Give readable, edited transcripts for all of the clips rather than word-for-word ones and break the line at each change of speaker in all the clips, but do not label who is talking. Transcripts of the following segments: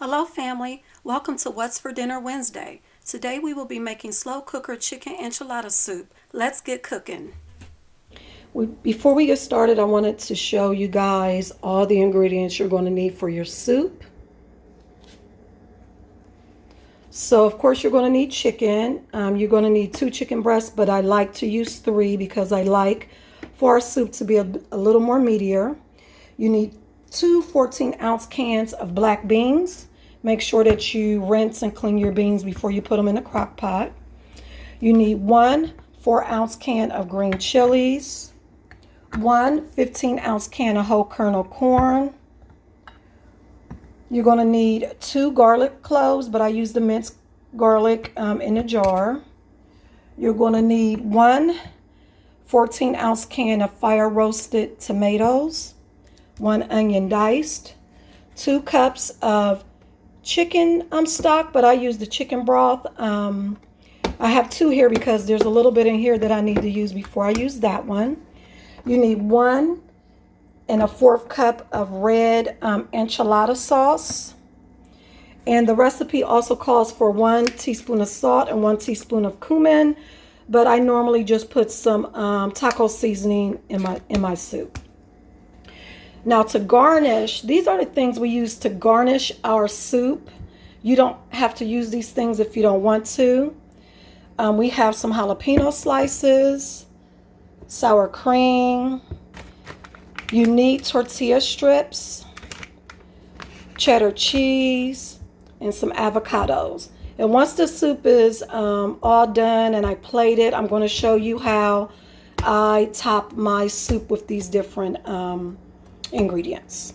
Hello family, welcome to What's for Dinner Wednesday. Today we will be making slow cooker chicken enchilada soup. Let's get cooking. Before we get started, I wanted to show you guys all the ingredients you're going to need for your soup. So of course you're going to need chicken. You're going to need 2 chicken breasts, but I like to use 3 because I like for our soup to be a little more meatier. You need 2 14-ounce cans of black beans. Make sure that you rinse and clean your beans before you put them in a crock pot. You need 1 4-ounce can of green chilies, 1 15-ounce can of whole kernel corn. You're going to need 2 garlic cloves, but I use the minced garlic in a jar. You're going to need 1 14-ounce can of fire roasted tomatoes, 1 onion diced, 2 cups of chicken stock, but I use the chicken broth. I have 2 here because there's a little bit in here that I need to use before I use that one. You need 1 1/4 cup of red enchilada sauce. And the recipe also calls for 1 teaspoon of salt and 1 teaspoon of cumin, but I normally just put some taco seasoning in my soup. Now to garnish, these are the things we use to garnish our soup. You don't have to use these things if you don't want to. We have some jalapeno slices, sour cream, unique tortilla strips, cheddar cheese, and some avocados. And once the soup is all done and I plate it, I'm going to show you how I top my soup with these different ingredients.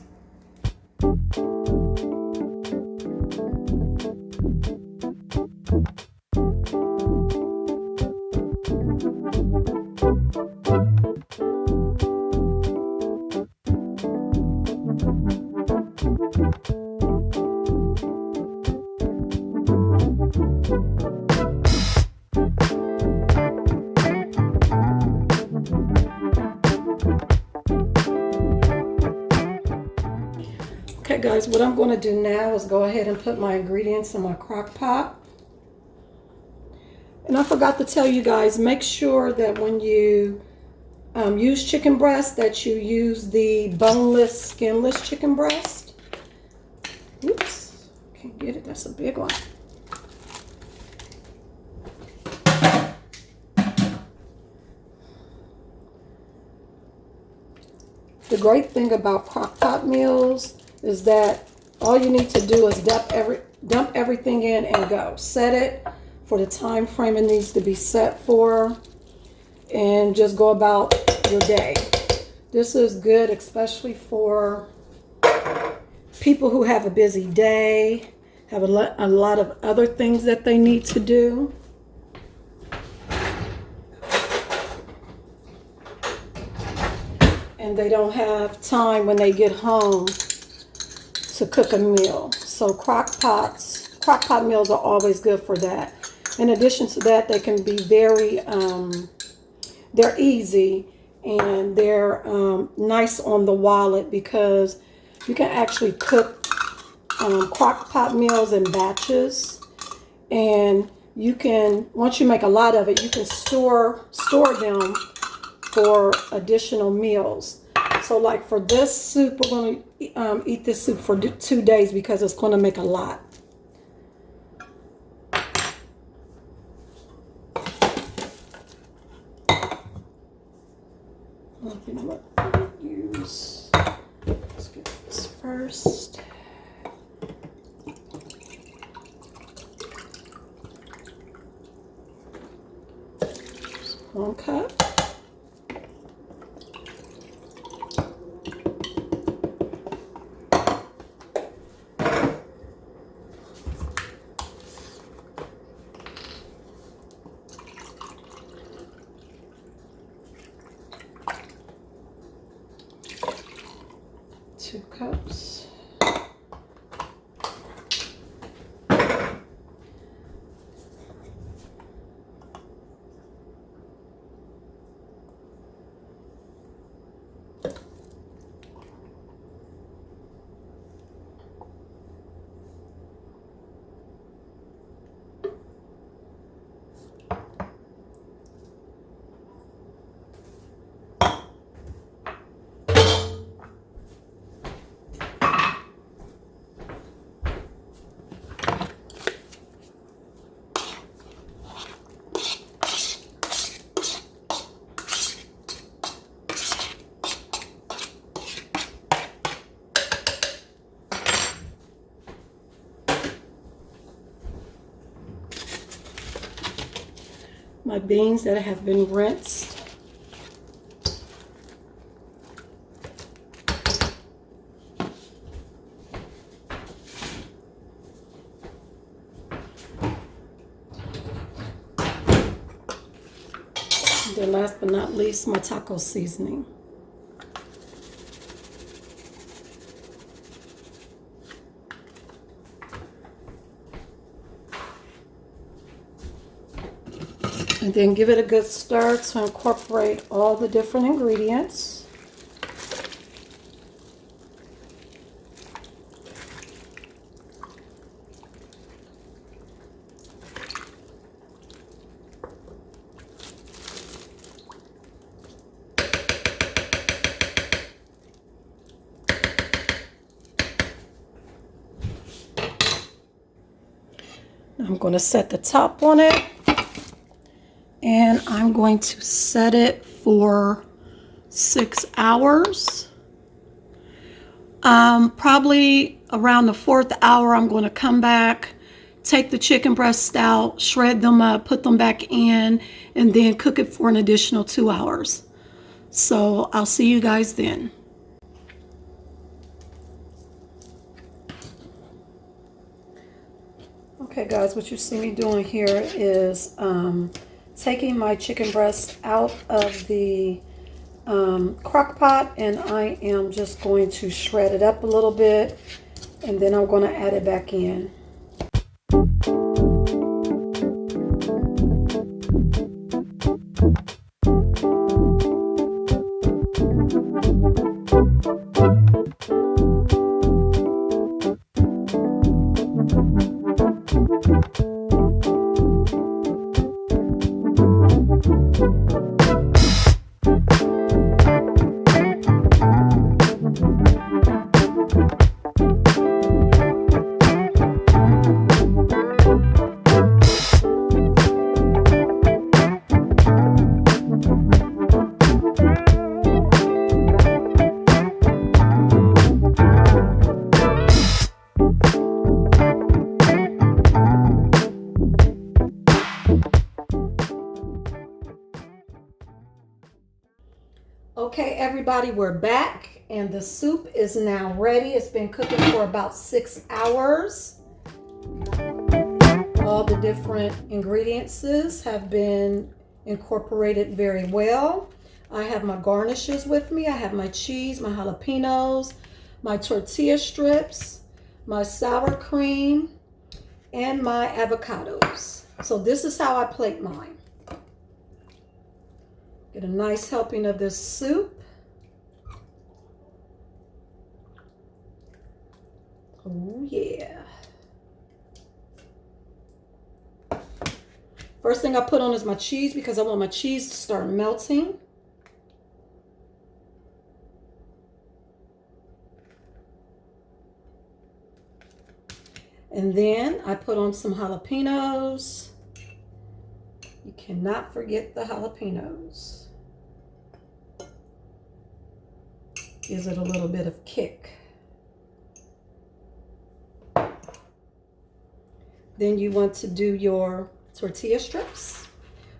Okay guys, what I'm going to do now is go ahead and put my ingredients in my crock pot. And I forgot to tell you guys, make sure that when you use chicken breast that you use the boneless, skinless chicken breast. Oops, can't get it, that's a big one. The great thing about crock pot meals is that all you need to do is dump everything in and go. Set it for the time frame it needs to be set for and just go about your day. This is good especially for people who have a busy day, have a lot of other things that they need to do. And they don't have time when they get home to cook a meal. So crock pot meals are always good for that. In addition to that, they can be very, they're easy and they're nice on the wallet because you can actually cook crock pot meals in batches. And you can, once you make a lot of it, you can store them for additional meals. So like for this soup, we're going to eat this soup for 2 days because it's going to make a lot. Use, let's get this first. Just 1 cup. Two cups. my beans that have been rinsed. And then last but not least, my taco seasoning. And then give it a good stir to incorporate all the different ingredients. I'm going to set the top on it. And I'm going to set it for 6 hours. Probably around the 4th hour, I'm going to come back, take the chicken breasts out, shred them up, put them back in, and then cook it for an additional 2 hours. So I'll see you guys then. Okay guys, what you see me doing here is taking my chicken breast out of the crock pot, and I am just going to shred it up a little bit, and then I'm going to add it back in. Okay, everybody, we're back, and the soup is now ready. It's been cooking for about 6 hours. All the different ingredients have been incorporated very well. I have my garnishes with me. I have my cheese, my jalapenos, my tortilla strips, my sour cream, and my avocados. So this is how I plate mine. Get a nice helping of this soup. Oh yeah. First thing I put on is my cheese because I want my cheese to start melting. And then I put on some jalapenos. You cannot forget the jalapenos. Gives it a little bit of kick. Then you want to do your tortilla strips,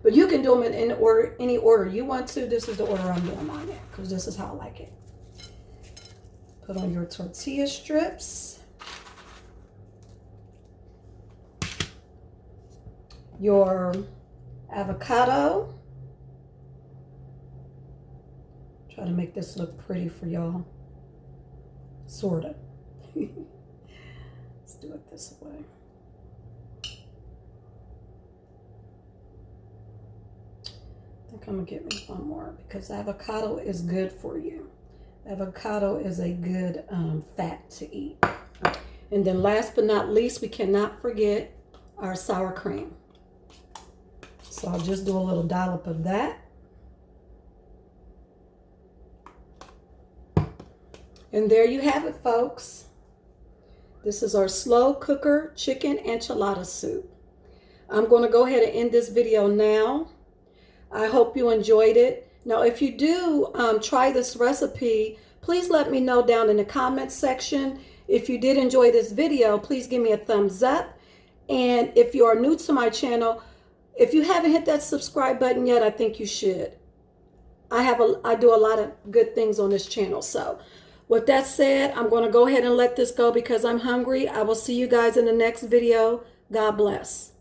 but you can do them in order, any order you want to. This is the order I'm doing mine in because this is how I like it. Put on your tortilla strips, your avocado. Try to make this look pretty for y'all. Sorta. Let's do it this way. I think I'm gonna get me one more because avocado is good for you. Avocado is a good fat to eat. And then last but not least, we cannot forget our sour cream. So I'll just do a little dollop of that. And there you have it, folks. This is our slow cooker chicken enchilada soup. I'm going to go ahead and end this video now. I hope you enjoyed it. Now, if you do try this recipe, please let me know down in the comments section. If you did enjoy this video, please give me a thumbs up. And if you are new to my channel, If you haven't hit that subscribe button yet, I think you should. I do a lot of good things on this channel. So with that said, I'm going to go ahead and let this go because I'm hungry. I will see you guys in the next video. God bless.